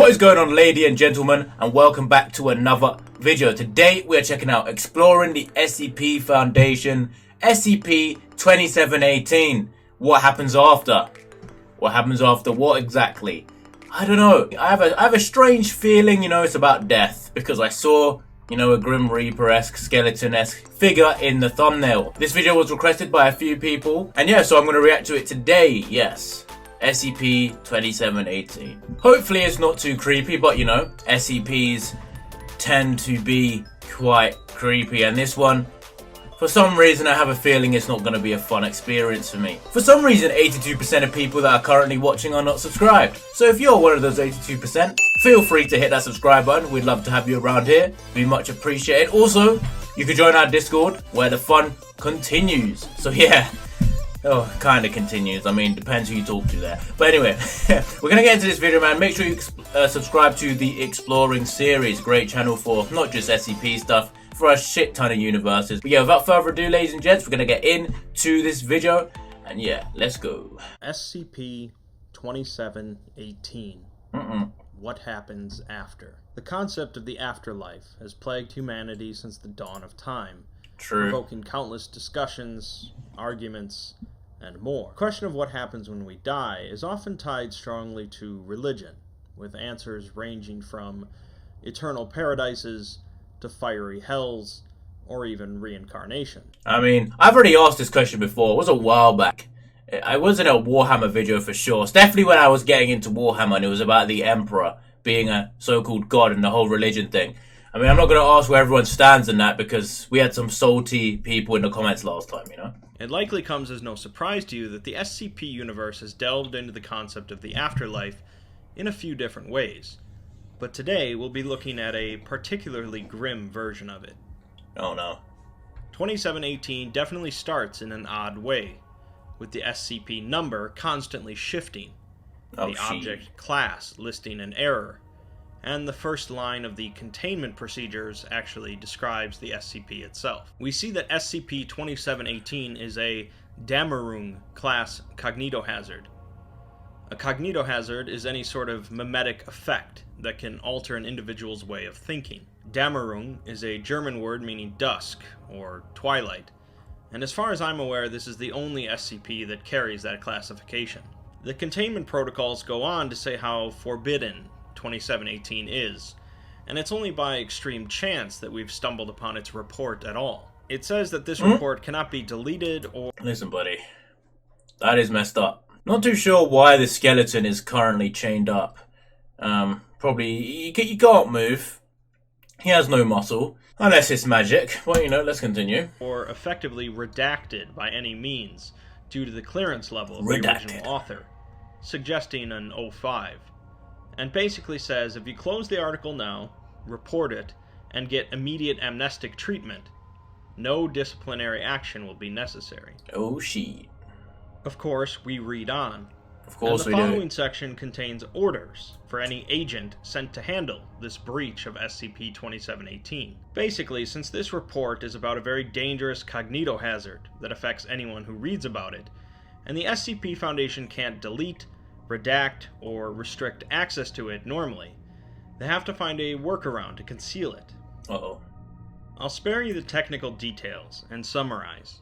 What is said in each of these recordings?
What is going on, ladies and gentlemen, and welcome back to another video. Today we are checking out exploring the SCP Foundation, SCP-2718. What happens after? What happens after what exactly? I don't know. I have a strange feeling, it's about death, because I saw, a Grim Reaper-esque, skeleton-esque figure in the thumbnail. This video was requested by a few people, and yeah, so I'm going to react to it today, yes. SCP-2718. Hopefully it's not too creepy, but SCPs tend to be quite creepy, and this one, for some reason, I have a feeling it's not going to be a fun experience for me. For some reason, 82% of people that are currently watching are not subscribed. So if you're one of those 82%, feel free to hit that subscribe button. We'd love to have you around here. Be much appreciated. Also, you can join our Discord where the fun continues. So yeah. Oh, kind of continues. I mean, depends who you talk to there. But anyway, we're going to get into this video, man. Make sure you subscribe to the Exploring series. Great channel for not just SCP stuff, for a shit ton of universes. But yeah, without further ado, ladies and gents, we're going to get into this video. And yeah, let's go. SCP-2718. What happens after? The concept of the afterlife has plagued humanity since the dawn of time. True. Provoking countless discussions, arguments, and more. The question of what happens when we die is often tied strongly to religion, with answers ranging from eternal paradises to fiery hells, or even reincarnation. I mean, I've already asked this question before. It was a while back. I was in a Warhammer video for sure. It's definitely when I was getting into Warhammer, and it was about the Emperor being a so-called god and the whole religion thing. I mean, I'm not going to ask where everyone stands in that, because we had some salty people in the comments last time, It likely comes as no surprise to you that the SCP universe has delved into the concept of the afterlife in a few different ways. But today, we'll be looking at a particularly grim version of it. Oh no. 2718 definitely starts in an odd way, with the SCP number constantly shifting, the object class listing an error, and the first line of the containment procedures actually describes the SCP itself. We see that SCP-2718 is a Damarung class cognitohazard. A cognitohazard is any sort of mimetic effect that can alter an individual's way of thinking. Damarung is a German word meaning dusk, or twilight, and as far as I'm aware, this is the only SCP that carries that classification. The containment protocols go on to say how forbidden 2718 is, and it's only by extreme chance that we've stumbled upon its report at all. It says that this report cannot be deleted or... Listen, buddy. That is messed up. Not too sure why the skeleton is currently chained up. Probably, he can't move. He has no muscle. Unless it's magic. Well, let's continue. Or effectively redacted by any means, due to the clearance level of the original author, suggesting an 05. And basically says if you close the article now, report it, and get immediate amnestic treatment, no disciplinary action will be necessary. Oh shit. Of course, we read on. Of course we do. And the following section contains orders for any agent sent to handle this breach of SCP-2718. Basically, since this report is about a very dangerous cognitohazard that affects anyone who reads about it, and the SCP Foundation can't delete, redact, or restrict access to it normally, they have to find a workaround to conceal it. Uh-oh. I'll spare you the technical details and summarize.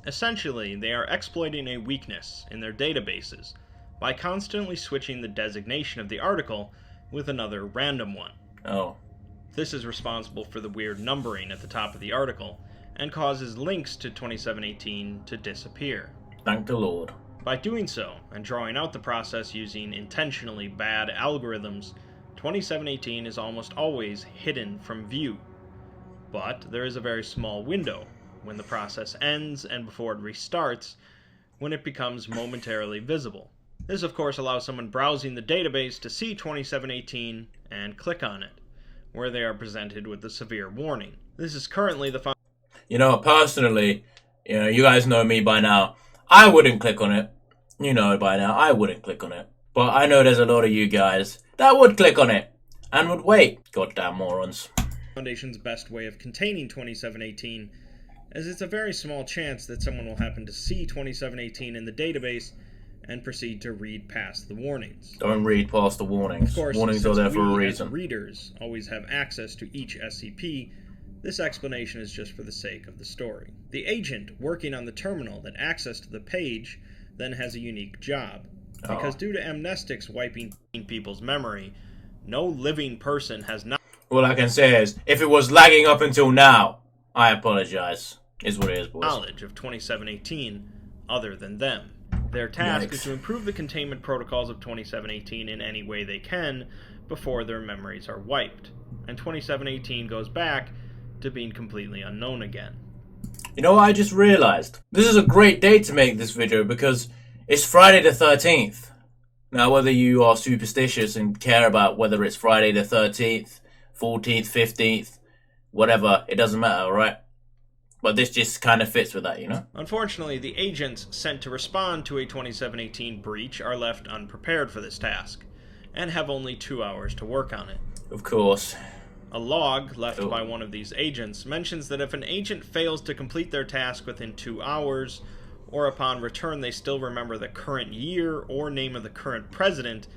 Essentially, they are exploiting a weakness in their databases by constantly switching the designation of the article with another random one. Oh. This is responsible for the weird numbering at the top of the article, and causes links to 2718 to disappear. Thank the Lord. By doing so, and drawing out the process using intentionally bad algorithms, 2718 is almost always hidden from view. But there is a very small window, when the process ends and before it restarts, when it becomes momentarily visible. This of course allows someone browsing the database to see 2718 and click on it, where they are presented with a severe warning. This is currently the personally, you guys know me by now. I wouldn't click on it. You know by now, I wouldn't click on it. But I know there's a lot of you guys that would click on it and would wait. Goddamn morons. Foundation's best way of containing 2718, as it's a very small chance that someone will happen to see 2718 in the database and proceed to read past the warnings. Don't read past the warnings. Of course, warnings are there for a we, reason. as readers, always have access to each SCP, this explanation is just for the sake of the story. The agent working on the terminal that accessed the page then has a unique job. Because due to amnestics wiping people's memory, no living person has not... All I can say is, if it was lagging up until now, I apologize. Is what it is, boys. ...knowledge of 2718 other than them. Their task is to improve the containment protocols of 2718 in any way they can before their memories are wiped. And 2718 goes back to being completely unknown again. You know what I just realized? This is a great day to make this video because it's Friday the 13th. Now, whether you are superstitious and care about whether it's Friday the 13th, 14th, 15th, whatever, it doesn't matter, alright? But this just kind of fits with that, you know? Unfortunately, the agents sent to respond to a 2718 breach are left unprepared for this task, and have only 2 hours to work on it. Of course. A log left by one of these agents mentions that if an agent fails to complete their task within 2 hours, or upon return they still remember the current year or name of the current president,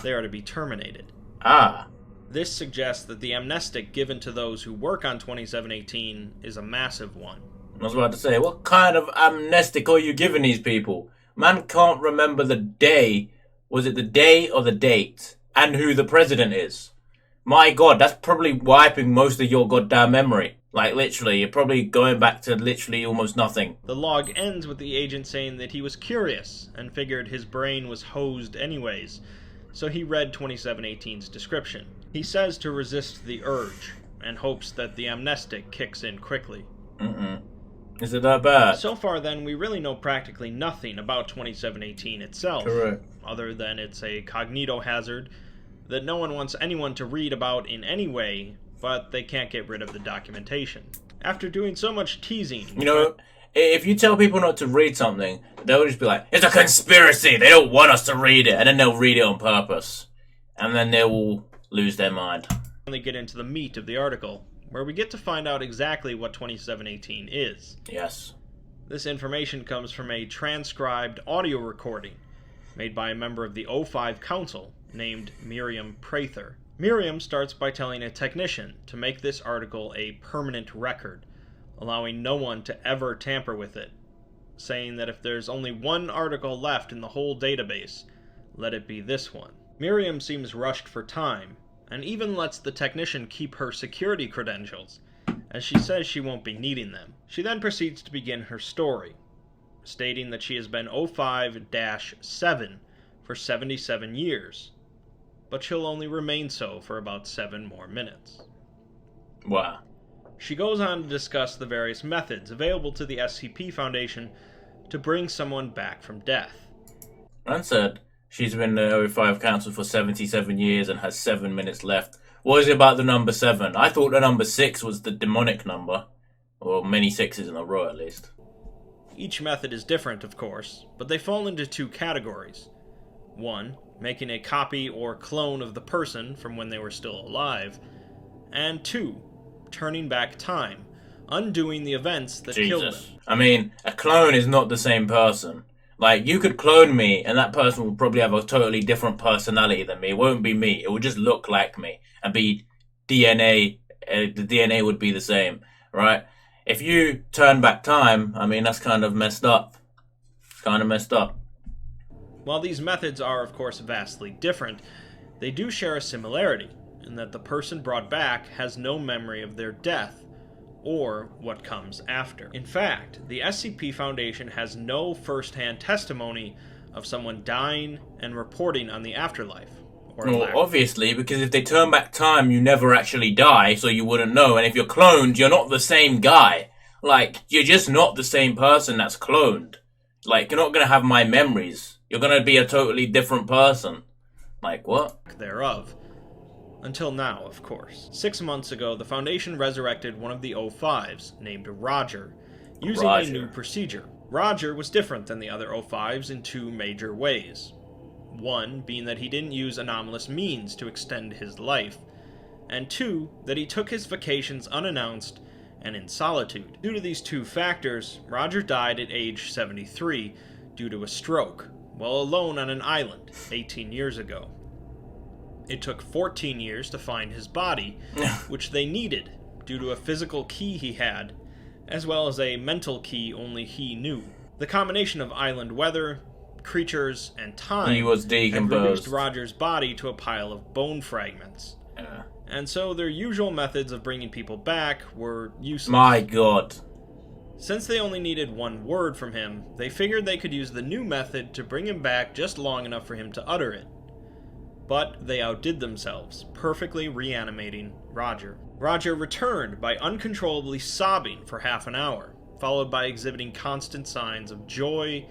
they are to be terminated. This suggests that the amnestic given to those who work on 2718 is a massive one. I was about to say, what kind of amnestic are you giving these people? Man can't remember the day. Was it the day or the date? And who the president is? My god, that's probably wiping most of your goddamn memory. Like, literally, you're probably going back to literally almost nothing. The log ends with the agent saying that he was curious and figured his brain was hosed anyways, so he read 2718's description. He says to resist the urge, and hopes that the amnestic kicks in quickly. Is it that bad? So far then, we really know practically nothing about 2718 itself. Correct. Other than it's a cognito hazard that no one wants anyone to read about in any way, but they can't get rid of the documentation. After doing so much teasing... You know, if you tell people not to read something, they'll just be like, it's a conspiracy! They don't want us to read it! And then they'll read it on purpose. And then they will lose their mind. Finally get into the meat of the article, where we get to find out exactly what 2718 is. Yes. This information comes from a transcribed audio recording made by a member of the O5 Council named Miriam Prather. Miriam starts by telling a technician to make this article a permanent record, allowing no one to ever tamper with it, saying that if there's only one article left in the whole database, let it be this one. Miriam seems rushed for time, and even lets the technician keep her security credentials, as she says she won't be needing them. She then proceeds to begin her story, stating that she has been O5-7 for 77 years, but she'll only remain so for about 7 more minutes. Wow. She goes on to discuss the various methods available to the SCP Foundation to bring someone back from death. Man said she's been the O5 Council for 77 years and has 7 minutes left. What is it about the number 7? I thought the number 6 was the demonic number. Or many 6s in a row, at least. Each method is different, of course, but they fall into 2 categories. 1, making a copy or clone of the person from when they were still alive. And 2, turning back time, undoing the events that killed them. I mean, a clone is not the same person. Like, you could clone me, and that person will probably have a totally different personality than me. It won't be me. It will just look like me and be DNA. The DNA would be the same, right? If you turn back time, I mean, that's kind of messed up. Kind of messed up. While these methods are, of course, vastly different, they do share a similarity in that the person brought back has no memory of their death or what comes after. In fact, the SCP Foundation has no first-hand testimony of someone dying and reporting on the afterlife. Well, obviously, because if they turn back time, you never actually die, so you wouldn't know. And if you're cloned, you're not the same guy. Like, you're just not the same person that's cloned. Like, you're not going to have my memories. You're going to be a totally different person. Like, what? Thereof. Until now, of course. 6 months ago, the Foundation resurrected one of the O5s, named Roger, using a new procedure. Roger was different than the other O5s in 2 major ways. One being that he didn't use anomalous means to extend his life, and 2, that he took his vacations unannounced and in solitude. Due to these 2 factors, Roger died at age 73 due to a stroke, while alone on an island 18 years ago. It took 14 years to find his body, which they needed due to a physical key he had, as well as a mental key only he knew. The combination of island weather, creatures, and time had reduced Roger's body to a pile of bone fragments. And so their usual methods of bringing people back were useless. My god. Since they only needed one word from him, they figured they could use the new method to bring him back just long enough for him to utter it. But they outdid themselves, perfectly reanimating Roger. Roger returned by uncontrollably sobbing for half an hour, followed by exhibiting constant signs of joy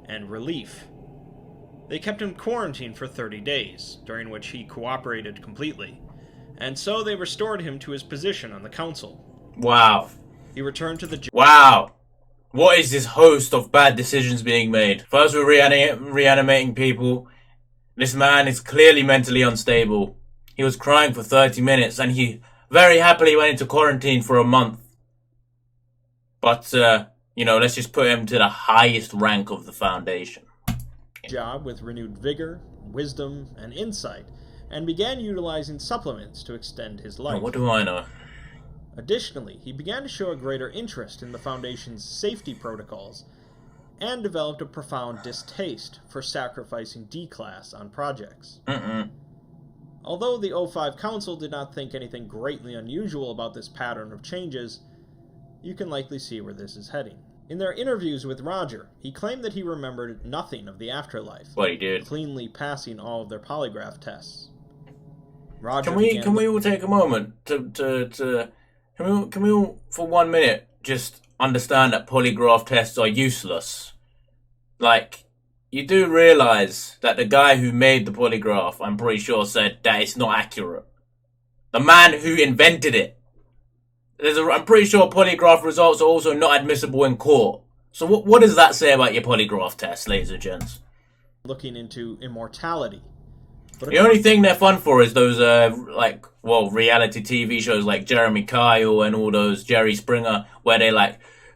and relief. They kept him quarantined for 30 days, during which he cooperated completely, and so they restored him to his position on the council. Wow. He returned to the... Wow. What is this host of bad decisions being made? First we're reanimating people. This man is clearly mentally unstable. He was crying for 30 minutes and he very happily went into quarantine for a month. But, let's just put him to the highest rank of the Foundation. Job with renewed vigor, wisdom, and insight, and began utilizing supplements to extend his life. Oh, what do I know? Additionally, he began to show a greater interest in the Foundation's safety protocols, and developed a profound distaste for sacrificing D-Class on projects. Although the O5 Council did not think anything greatly unusual about this pattern of changes, you can likely see where this is heading. In their interviews with Roger, he claimed that he remembered nothing of the afterlife. What he did. Cleanly passing all of their polygraph tests. Roger can we all take a moment to can we all for 1 minute just understand that polygraph tests are useless? Like, you do realize that the guy who made the polygraph, I'm pretty sure, said that it's not accurate. The man who invented it. I'm pretty sure polygraph results are also not admissible in court. So what does that say about your polygraph test, ladies and gents? Looking into immortality. But the only thing they're fun for is those, reality TV shows like Jeremy Kyle and all those Jerry Springer, where they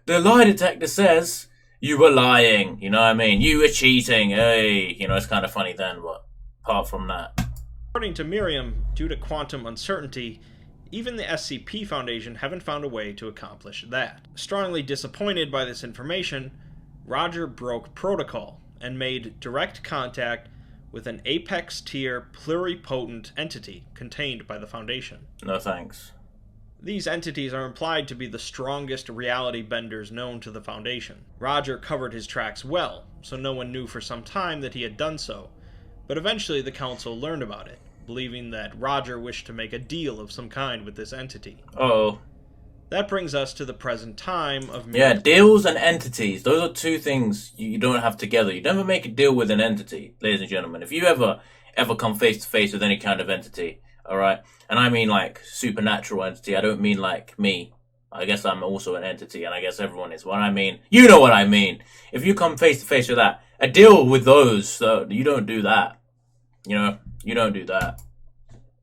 the lie detector says you were lying, you know what I mean? You were cheating, hey. It's kind of funny then, but apart from that. According to Miriam, due to quantum uncertainty, even the SCP Foundation haven't found a way to accomplish that. Strongly disappointed by this information, Roger broke protocol and made direct contact with an apex-tier pluripotent entity contained by the Foundation. No thanks. These entities are implied to be the strongest reality benders known to the Foundation. Roger covered his tracks well, so no one knew for some time that he had done so, but eventually the Council learned about it, believing that Roger wished to make a deal of some kind with this entity. Uh-oh. That brings us to the present time of... Yeah, deals and entities. Those are two things you don't have together. You never make a deal with an entity, ladies and gentlemen. If you ever come face to face with any kind of entity, alright? And I mean supernatural entity. I don't mean me. I guess I'm also an entity, and I guess everyone is. What I mean, you know what I mean. If you come face to face with that, a deal with those, you don't do that. You don't do that.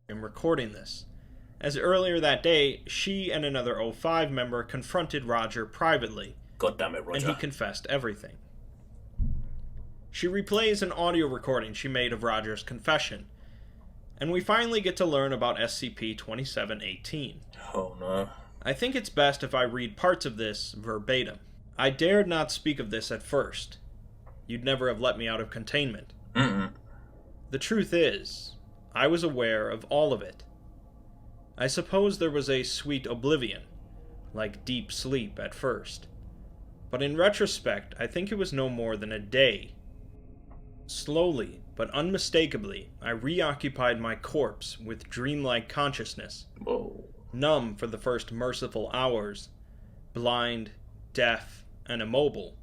I'm recording this, as earlier that day, she and another O5 member confronted Roger privately. God damn it, Roger. And he confessed everything. She replays an audio recording she made of Roger's confession, and we finally get to learn about SCP-2718. Oh no. I think it's best if I read parts of this verbatim. I dared not speak of this at first. You'd never have let me out of containment. The truth is, I was aware of all of it. I suppose there was a sweet oblivion, like deep sleep at first. But in retrospect, I think it was no more than a day. Slowly, but unmistakably, I reoccupied my corpse with dreamlike consciousness. Whoa. Numb for the first merciful hours, blind, deaf, and immobile.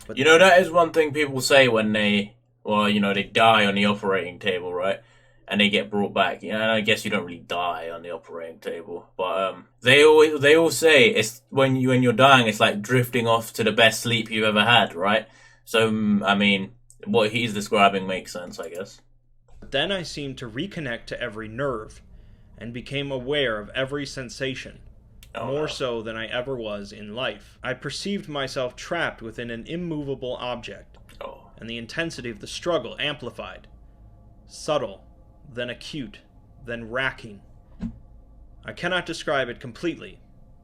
But that is one thing people say when they die on the operating table, right? And they get brought back. And I guess you don't really die on the operating table, but they all say it's when you're dying, it's like drifting off to the best sleep you've ever had, right? So what he's describing makes sense, I guess. Then I seemed to reconnect to every nerve, and became aware of every sensation, more so than I ever was in life. I perceived myself trapped within an immovable object, and the intensity of the struggle amplified. Subtle, then acute, then racking. I cannot describe it completely,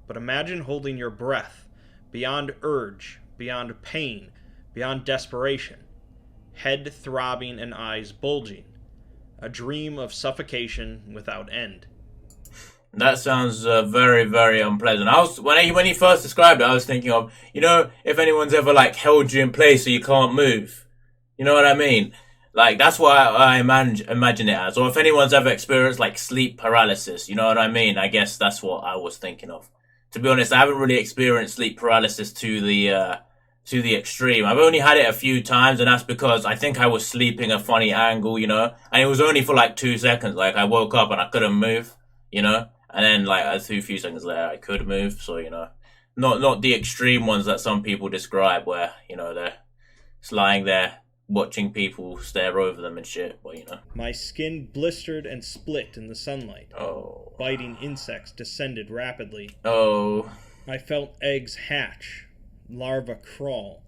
but imagine holding your breath, beyond urge, beyond pain, beyond desperation, head throbbing and eyes bulging, a dream of suffocation without end. That sounds very, very unpleasant. When he first described it, I was thinking of, if anyone's ever like held you in place so you can't move. You know what I mean? Like, that's what I imagine it as. Or if anyone's ever experienced like sleep paralysis, you know what I mean? I guess that's what I was thinking of. To be honest, I haven't really experienced sleep paralysis to the extreme. I've only had it a few times, and that's because I think I was sleeping a funny angle, and it was only for like 2 seconds. Like, I woke up and I couldn't move, and then like a few seconds later I could move. So not the extreme ones that some people describe, where they're just lying there watching people stare over them and shit. But my skin blistered and split in the sunlight. Oh. Biting insects descended rapidly. Oh. I felt eggs hatch, larvae crawl,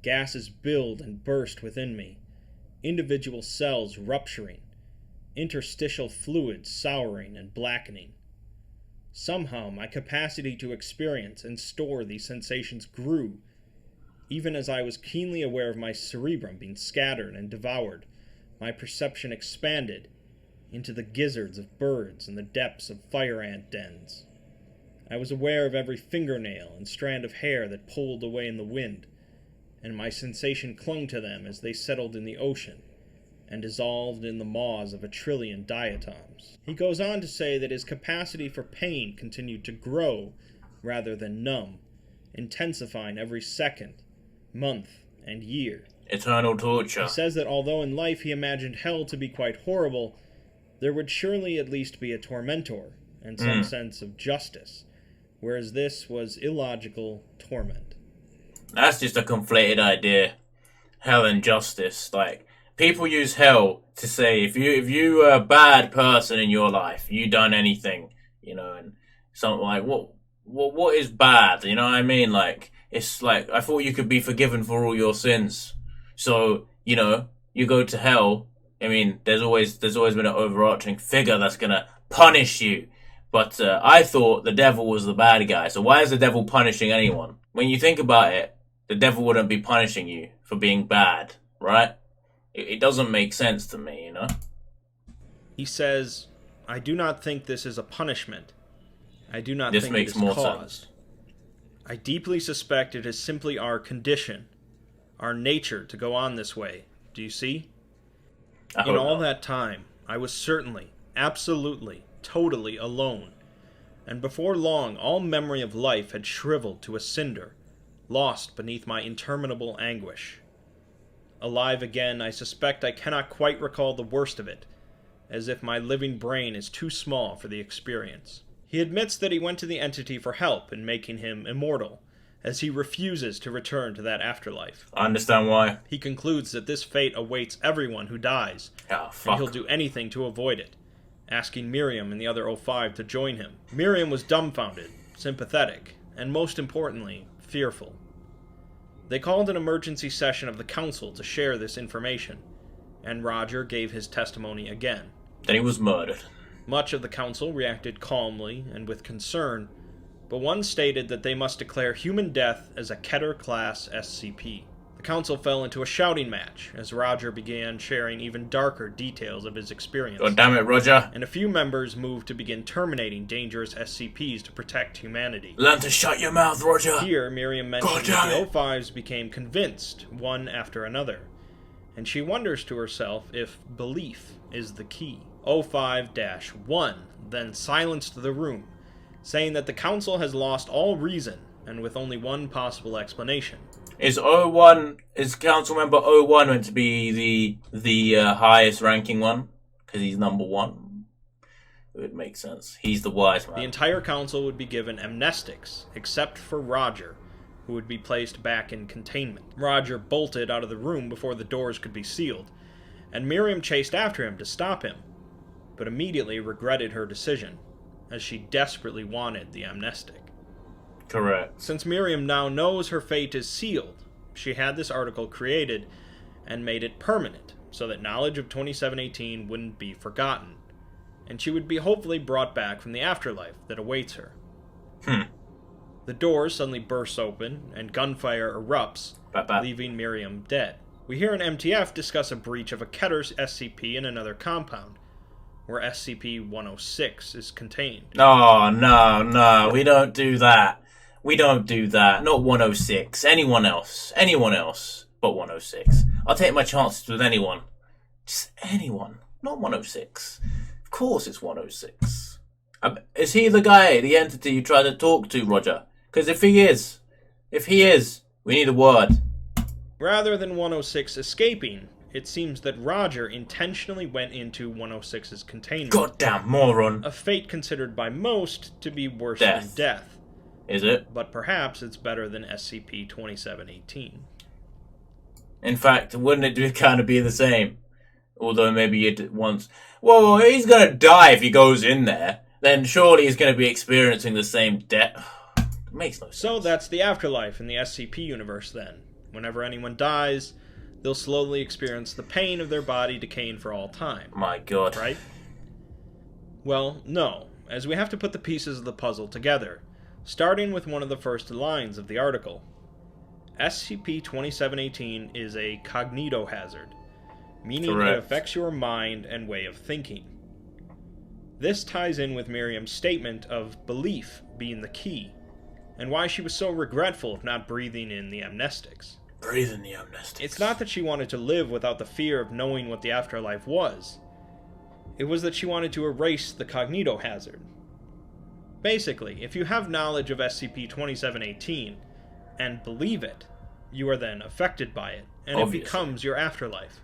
gases build and burst within me, individual cells rupturing, interstitial fluids souring and blackening. Somehow my capacity to experience and store these sensations grew, even as I was keenly aware of my cerebrum being scattered and devoured. My perception expanded into the gizzards of birds and the depths of fire ant dens. I was aware of every fingernail and strand of hair that pulled away in the wind, and my sensation clung to them as they settled in the ocean and dissolved in the maws of 1,000,000,000,000 diatoms. He goes on to say that his capacity for pain continued to grow rather than numb, intensifying every second, month, and year. Eternal torture. He says that although in life he imagined hell to be quite horrible, there would surely at least be a tormentor and some sense of justice, whereas this was illogical torment. That's just a conflated idea. Hell and justice. Like, people use hell to say if you are a bad person in your life, you done anything, and something like what is bad? You know what I mean? Like, it's like, I thought you could be forgiven for all your sins. So, you go to hell. I mean, there's always been an overarching figure that's gonna punish you. But I thought the devil was the bad guy. So why is the devil punishing anyone? When you think about it, the devil wouldn't be punishing you for being bad, right? It doesn't make sense to me, He says, I do not think this is a punishment. I do not this think makes it is more caused. sense. I deeply suspect it is simply our condition, our nature to go on this way. Do you see? In all that time, I was certainly, absolutely, totally alone, and before long all memory of life had shriveled to a cinder, lost beneath my interminable anguish. Alive again, I suspect I cannot quite recall the worst of it, as if my living brain is too small for the experience. He admits that he went to the entity for help in making him immortal, as he refuses to return to that afterlife. I understand why. He concludes that this fate awaits everyone who dies, and he'll do anything to avoid it, asking Miriam and the other O5 to join him. Miriam was dumbfounded, sympathetic, and most importantly, fearful. They called an emergency session of the council to share this information, and Roger gave his testimony again. Then he was murdered. Much of the council reacted calmly and with concern, but one stated that they must declare human death as a keter-class SCP. The council fell into a shouting match as Roger began sharing even darker details of his experience. God damn it, Roger. And a few members moved to begin terminating dangerous SCPs to protect humanity. Learn to shut your mouth, Roger. Here, Miriam mentioned that the O5s became convinced, one after another, and she wonders to herself if belief is the key. O5-1 then silenced the room, saying that the council has lost all reason, and with only one possible explanation. Is Council Member 01 meant to be the highest ranking one? Because he's number 1? It would make sense. He's the wise man. The entire council would be given amnestics, except for Roger, who would be placed back in containment. Roger bolted out of the room before the doors could be sealed, and Miriam chased after him to stop him, but immediately regretted her decision, as she desperately wanted the amnestic. Correct. Since Miriam now knows her fate is sealed, she had this article created and made it permanent, so that knowledge of 2718 wouldn't be forgotten, and she would be hopefully brought back from the afterlife that awaits her. The door suddenly bursts open, and gunfire erupts, leaving Miriam dead. We hear an MTF discuss a breach of a keter SCP in another compound, where SCP-106 is contained. Oh, no, we don't do that. We don't do that. Not 106. Anyone else but 106. I'll take my chances with anyone. Just anyone. Not 106. Of course it's 106. Is he the guy, the entity you tried to talk to, Roger? Because if he is, we need a word. Rather than 106 escaping, it seems that Roger intentionally went into 106's containment. Goddamn moron. A fate considered by most to be worse than death. Is it? But perhaps it's better than SCP-2718. In fact, wouldn't it kind of be the same? Although maybe it once... Well, he's gonna die if he goes in there. Then surely he's gonna be experiencing the same death. It makes no sense. So that's the afterlife in the SCP universe then. Whenever anyone dies, they'll slowly experience the pain of their body decaying for all time. My God. Right? Well, no, as we have to put the pieces of the puzzle together, starting with one of the first lines of the article. SCP-2718 is a cognitohazard, meaning it affects your mind and way of thinking. This ties in with Miriam's statement of belief being the key, and why she was so regretful of not breathing in the amnestics. Breathe in the amnestics. It's not that she wanted to live without the fear of knowing what the afterlife was. It was that she wanted to erase the cognitohazard. Basically, if you have knowledge of SCP-2718 and believe it, you are then affected by it, and Obviously. It becomes your afterlife.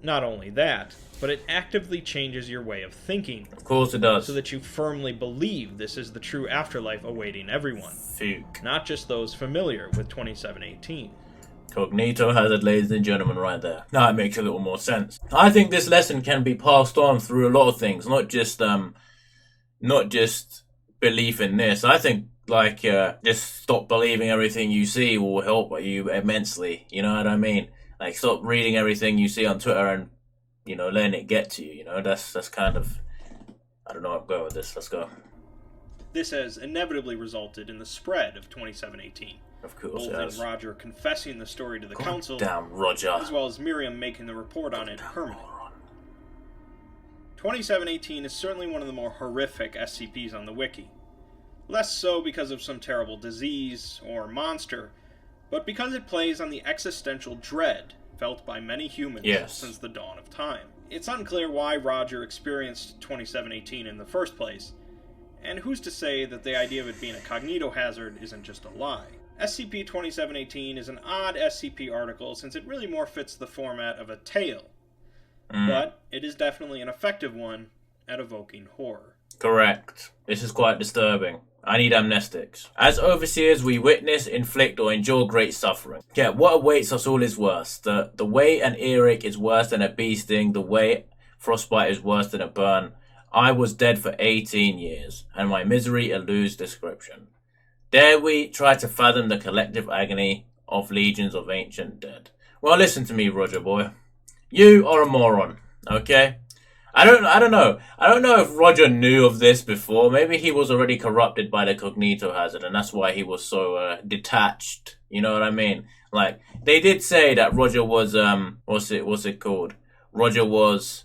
Not only that, but it actively changes your way of thinking. Of course it does. So that you firmly believe this is the true afterlife awaiting everyone. Fuke. Not just those familiar with 2718. Cognitohazard, ladies and gentlemen, right there. Now it makes a little more sense. I think this lesson can be passed on through a lot of things, not just belief in this. I think just stop believing everything you see will help you immensely. You know what I mean? Like, stop reading everything you see on Twitter and, letting it get to you. That's kind of... I don't know where I'm going with this. Let's go. This has inevitably resulted in the spread of 2718. Of course it both has. in Roger confessing the story to the council, damn Roger, as well as Miriam making the report on it permanent. 2718 is certainly one of the more horrific SCPs on the wiki. Less so because of some terrible disease or monster, but because it plays on the existential dread felt by many humans since the dawn of time. It's unclear why Roger experienced 2718 in the first place, and who's to say that the idea of it being a cognitohazard isn't just a lie. SCP-2718 is an odd SCP article since it really more fits the format of a tale, but it is definitely an effective one at evoking horror. Correct. This is quite disturbing. I need amnestics. As overseers, we witness, inflict, or endure great suffering. Yeah, what awaits us all is worse. The way an earache is worse than a bee sting, the way frostbite is worse than a burn. I was dead for 18 years, and my misery eludes description. Dare we try to fathom the collective agony of legions of ancient dead? Well, listen to me, Roger boy. You are a moron, okay? I don't know. I don't know if Roger knew of this before. Maybe he was already corrupted by the cognitohazard, and that's why he was so detached. You know what I mean? Like, they did say that Roger was what's it called? Roger was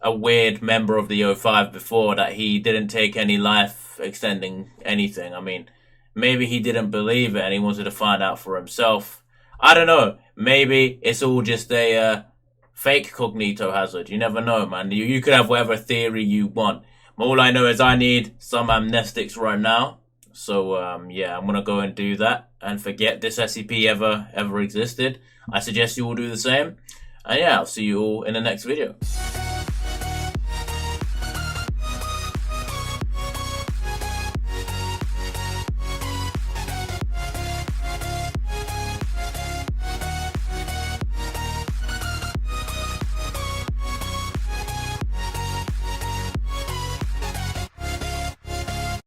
a weird member of the O5 before, that he didn't take any life extending anything. I mean, maybe he didn't believe it and he wanted to find out for himself. I don't know. Maybe it's all just a fake cognitohazard. You never know, man. You could have whatever theory you want. All I know is I need some amnestics right now. So, yeah, I'm gonna go and do that and forget this SCP ever existed. I suggest you all do the same. And yeah, I'll see you all in the next video.